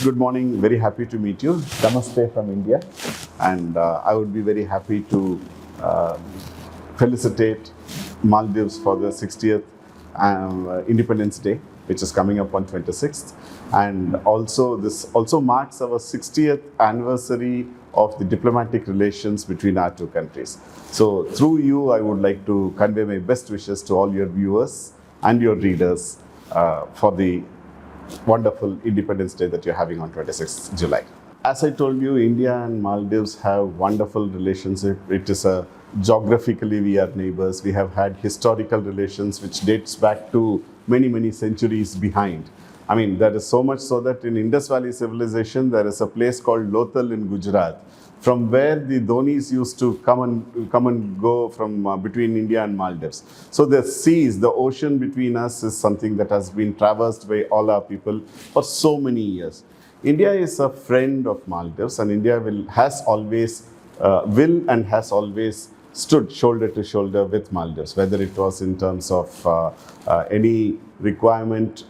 Good morning. Very happy to meet you. Namaste from India. And I would be very happy to uh, felicitate Maldives for the 60th Independence Day, which is coming up on 26th. And also, this also marks our 60th anniversary of the diplomatic relations between our two countries. So, through you, I would like to convey my best wishes to all your viewers and your readers for the wonderful Independence Day that you're having on 26th July. As I told you, India and Maldives have wonderful relationship. It is a geographically we are neighbors. We have had historical relations which dates back to many centuries behind. I mean, there is so much so that in Indus Valley civilization, there is a place called Lothal in Gujarat, from where the Dhonis used to come and go from between India and Maldives. So the seas, the ocean between us is something that has been traversed by all our people for so many years. India is a friend of Maldives, and India has always stood shoulder to shoulder with Maldives, whether it was in terms of any requirement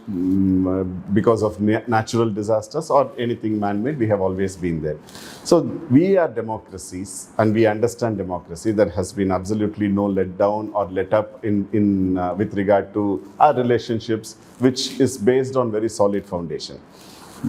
because of natural disasters or anything man-made. We have always been there. So we are democracies, and we understand democracy. There has been absolutely no let down or let up in with regard to our relationships, which is based on very solid foundation.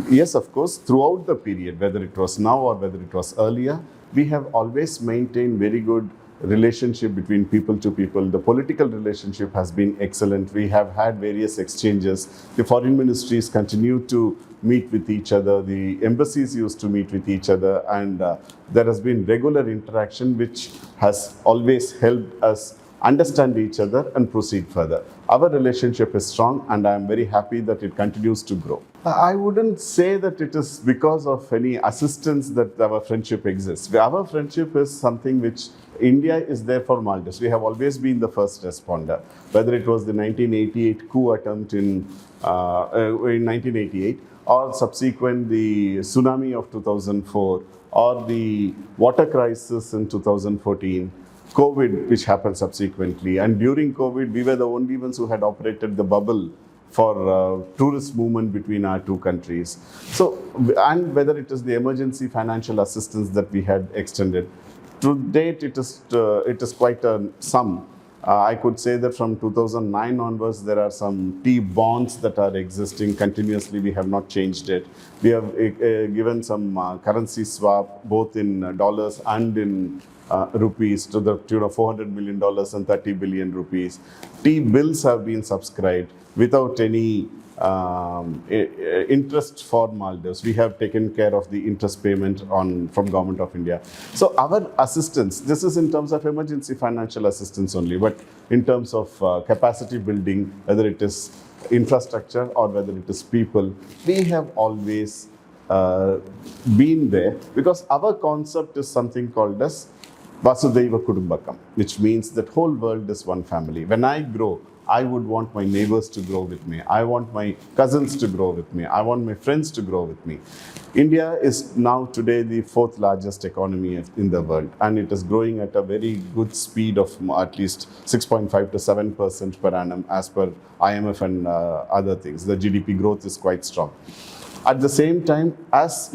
Yes, of course, throughout the period, whether it was now or whether it was earlier, we have always maintained very good relationship between people to people. The political relationship has been excellent. We have had various exchanges. The foreign ministries continue to meet with each other. The embassies used to meet with each other, and there has been regular interaction which has always helped us understand each other and proceed further. Our relationship is strong, and I am very happy that it continues to grow. I wouldn't say that it is because of any assistance that our friendship exists. Our friendship is something which India is there for Maldives. We have always been the first responder, whether it was the 1988 coup attempt in 1988, or subsequent the tsunami of 2004, or the water crisis in 2014. COVID, which happened subsequently. And during COVID, we were the only ones who had operated the bubble for tourist movement between our two countries. So, and whether it is the emergency financial assistance that we had extended. To date, it is quite a sum. I could say that from 2009 onwards, there are some T bonds that are existing continuously. We have not changed it. We have given some currency swap, both in dollars and in rupees, to the tune of $400 million and 30 billion rupees. T bills have been subscribed without any interest for Maldives. We have taken care of the interest payment from Government of India. So our assistance, this is in terms of emergency financial assistance only, but in terms of capacity building, whether it is infrastructure or whether it is people, we have always been there, because our concept is something called as Vasudhaiva Kudumbakam, which means that whole world is one family. When I grow, I would want my neighbors to grow with me. I want my cousins to grow with me. I want my friends to grow with me. India is now today the fourth largest economy in the world, and it is growing at a very good speed of at least 6.5 to 7% per annum as per IMF and other things. The GDP growth is quite strong. At the same time, as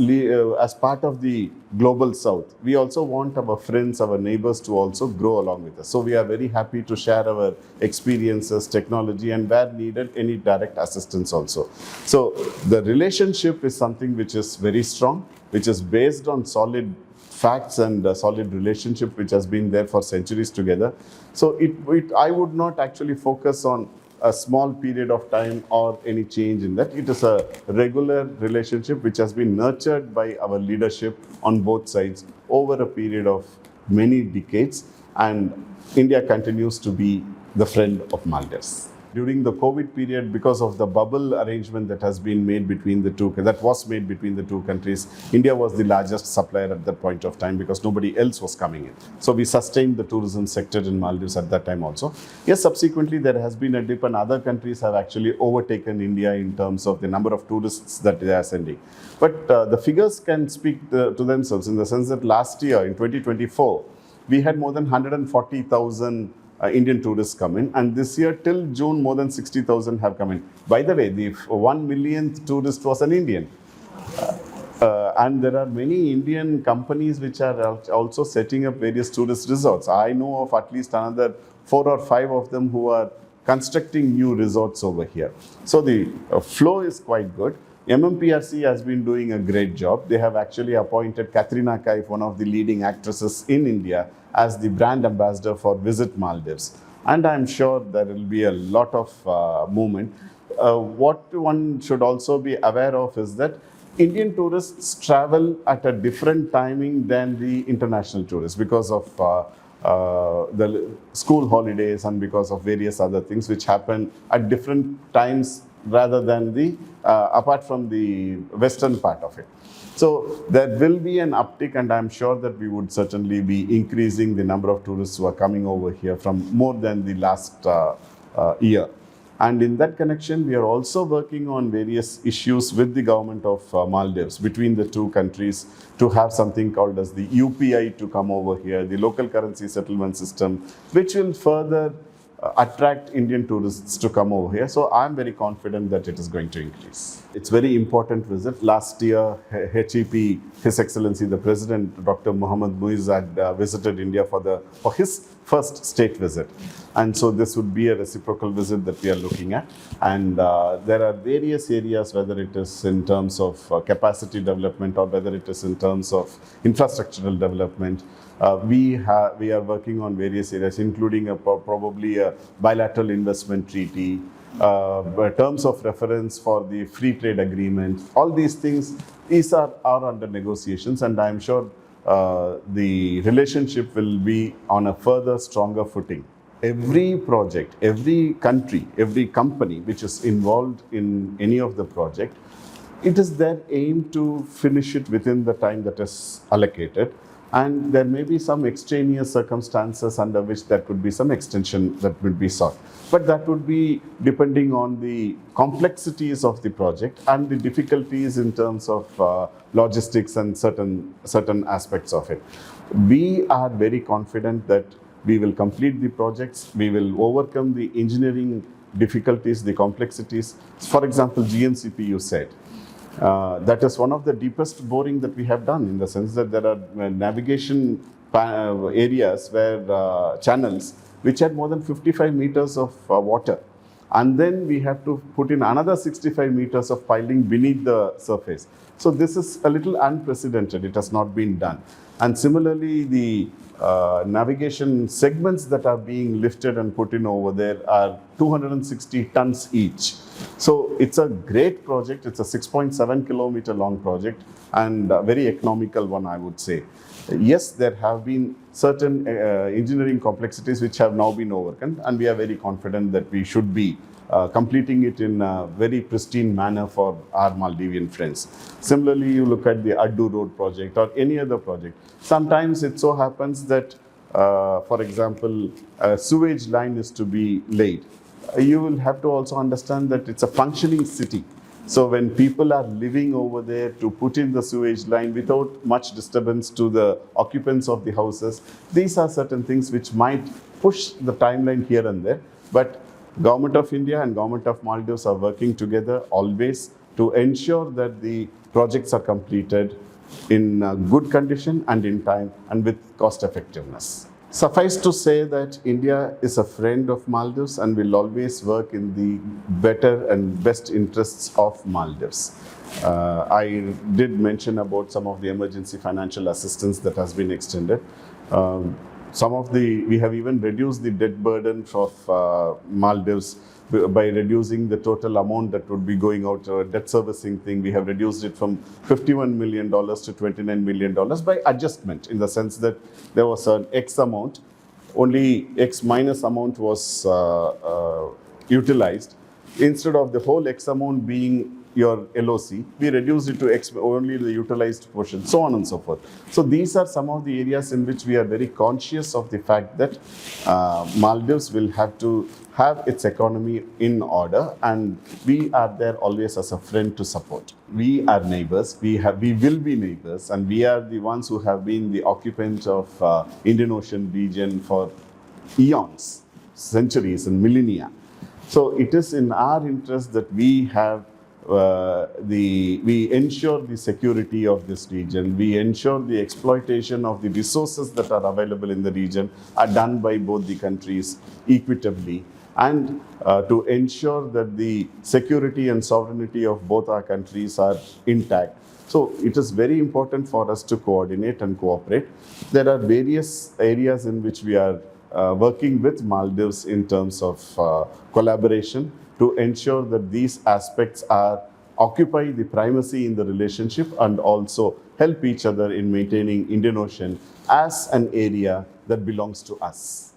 part of the global south, we also want our friends, our neighbors to also grow along with us. So we are very happy to share our experiences, technology, and where needed, any direct assistance also. So the relationship is something which is very strong, which is based on solid facts and a solid relationship which has been there for centuries together. So I would not actually focus on a small period of time or any change in that. It is a regular relationship which has been nurtured by our leadership on both sides over a period of many decades, and India continues to be the friend of Maldives. During the COVID period, because of the bubble arrangement that was made between the two countries, India was the largest supplier at that point of time because nobody else was coming in. So we sustained the tourism sector in Maldives at that time also. Yes, subsequently there has been a dip, and other countries have actually overtaken India in terms of the number of tourists that they are sending. But the figures can speak to themselves, in the sense that last year, in 2024, we had more than 140,000 Indian tourists come in, and this year till June more than 60,000 have come in. By the way, the 1 millionth tourist was an Indian. And there are many Indian companies which are also setting up various tourist resorts. I know of at least another 4 or 5 of them who are constructing new resorts over here. So the flow is quite good. MMPRC has been doing a great job. They have actually appointed Katrina Kaif, one of the leading actresses in India, as the brand ambassador for Visit Maldives. And I'm sure there will be a lot of movement. What one should also be aware of is that Indian tourists travel at a different timing than the international tourists because of the school holidays and because of various other things which happen at different times rather than the apart from the western part of it. So there will be an uptick, and I'm sure that we would certainly be increasing the number of tourists who are coming over here from more than the last year. And in that connection, we are also working on various issues with the government of Maldives between the two countries to have something called as the UPI to come over here, the local currency settlement system, which will further attract Indian tourists to come over here. So I'm very confident that it is going to increase. It's very important visit. Last year, HEP, His Excellency the President, Dr. Mohammad Muiz had visited India for his first state visit. And so this would be a reciprocal visit that we are looking at. And there are various areas, whether it is in terms of capacity development or whether it is in terms of infrastructural development. We are working on various areas, including probably a bilateral investment treaty, terms of reference for the free trade agreement. All these things, these are under negotiations, and I'm sure the relationship will be on a further stronger footing. Every project, every country, every company which is involved in any of the project, it is their aim to finish it within the time that is allocated. And there may be some extraneous circumstances under which there could be some extension that would be sought. But that would be depending on the complexities of the project and the difficulties in terms of logistics and certain aspects of it. We are very confident that we will complete the projects, we will overcome the engineering difficulties, the complexities. For example, GNCP, you said. That is one of the deepest boring that we have done, in the sense that there are navigation areas where channels which had more than 55 meters of water, and then we have to put in another 65 meters of piling beneath the surface. So this is a little unprecedented. It has not been done. And similarly, the navigation segments that are being lifted and put in over there are 260 tons each. So it's a great project. It's a 6.7 kilometer long project, and a very economical one, I would say. Yes, there have been certain engineering complexities which have now been overcome, and we are very confident that we should be completing it in a very pristine manner for our Maldivian friends. Similarly, you look at the Addu Road project or any other project. Sometimes it so happens that, for example, a sewage line is to be laid. You will have to also understand that it's a functioning city. So when people are living over there, to put in the sewage line without much disturbance to the occupants of the houses, these are certain things which might push the timeline here and there. But Government of India and Government of Maldives are working together always to ensure that the projects are completed in good condition and in time and with cost effectiveness. Suffice to say that India is a friend of Maldives and will always work in the better and best interests of Maldives. I did mention about some of the emergency financial assistance that has been extended. We have even reduced the debt burden of Maldives by reducing the total amount that would be going out, debt servicing thing. We have reduced it from $51 million to $29 million by adjustment, in the sense that there was an X amount, only X minus amount was utilized. Instead of the whole X amount being your LOC, we reduced it to X, only the utilized portion, so on and so forth. So these are some of the areas in which we are very conscious of the fact that Maldives will have to have its economy in order, and we are there always as a friend to support. We are neighbors, we will be neighbors, and we are the ones who have been the occupants of Indian Ocean region for eons, centuries and millennia. So it is in our interest that we have we ensure the security of this region, we ensure the exploitation of the resources that are available in the region are done by both the countries equitably, and to ensure that the security and sovereignty of both our countries are intact. So it is very important for us to coordinate and cooperate. There are various areas in which we are working with Maldives in terms of collaboration to ensure that these aspects are occupy the primacy in the relationship and also help each other in maintaining Indian Ocean as an area that belongs to us.